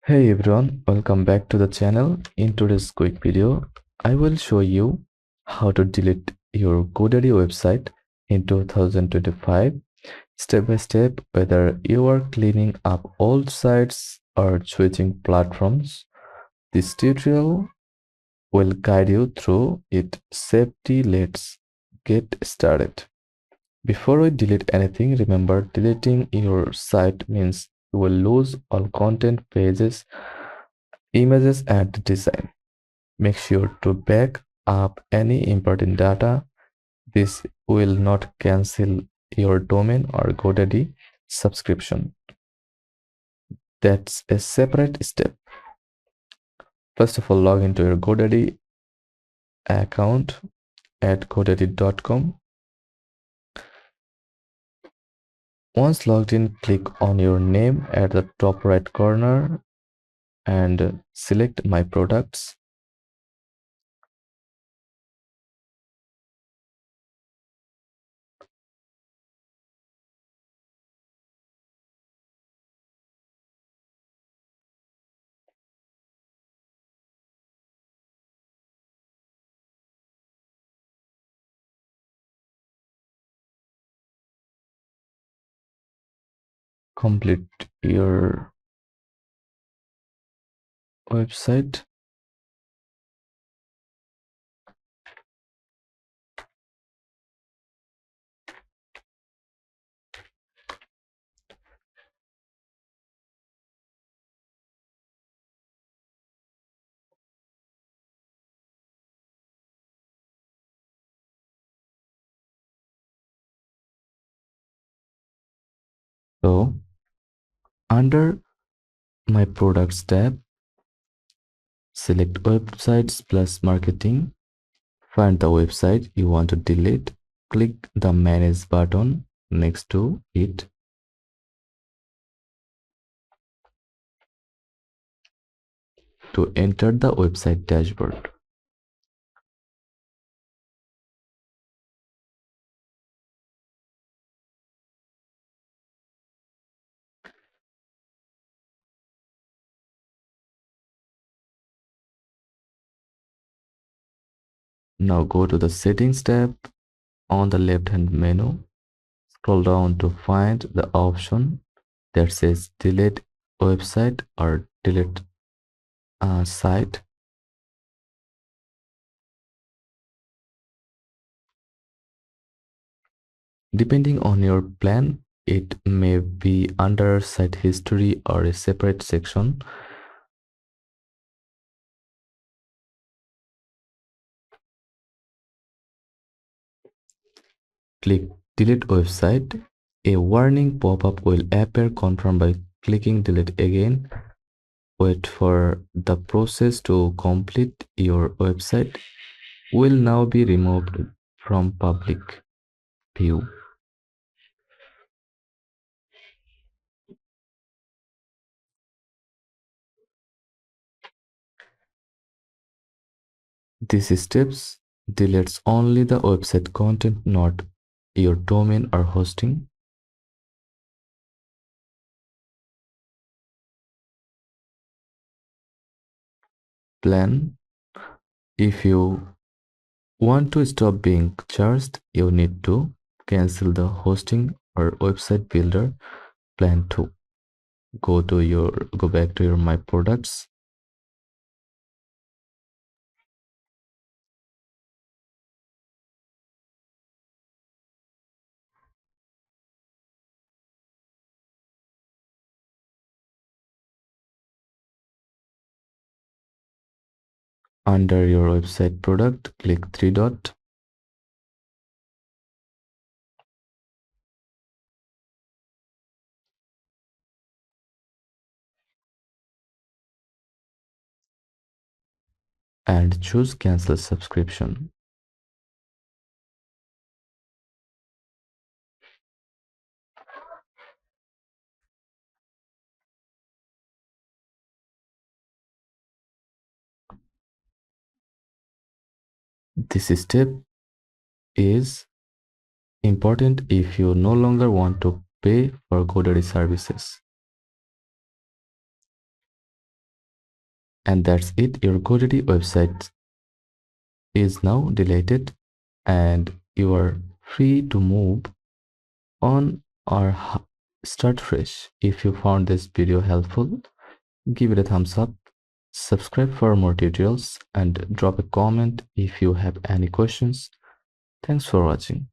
Hey everyone, welcome back to the channel. In today's quick video, I will show you how to delete your GoDaddy website in 2025 step by step, whether you are cleaning up old sites or switching platforms. This tutorial will guide you through it safety. Let's get started. Before we delete anything, remember deleting your site means you will lose all content, pages, images, and design. Make sure to back up any important data. This will not cancel your domain or GoDaddy subscription. That's a separate step. First of all, log into your GoDaddy account at godaddy.com. Once logged in, click on your name at the top right corner and select My Products. Complete your website. So under My Products tab, select Websites plus Marketing. Find the website you want to delete. Click the Manage button next to it. To enter the website dashboard. Now go to the Settings tab on the left hand menu. Scroll down to find the option that says Delete Website or Delete Site. Depending on your plan, it may be under Site History or a separate section. Click Delete Website. A warning pop-up will appear. Confirm by clicking Delete again. Wait for the process to complete. Your website will now be removed from public view. These steps deletes only the website content, not your domain or hosting. Plan. If you want to stop being charged, you need to cancel the hosting or website builder. Plan 2. Go back to your My Products. Under your website product, click three dot. And choose Cancel Subscription. This step is important if you no longer want to pay for GoDaddy services. And that's it. Your GoDaddy website is now deleted and you are free to move on or start fresh. If you found this video helpful, give it a thumbs up, subscribe for more tutorials, and drop a comment if you have any questions. Thanks for watching.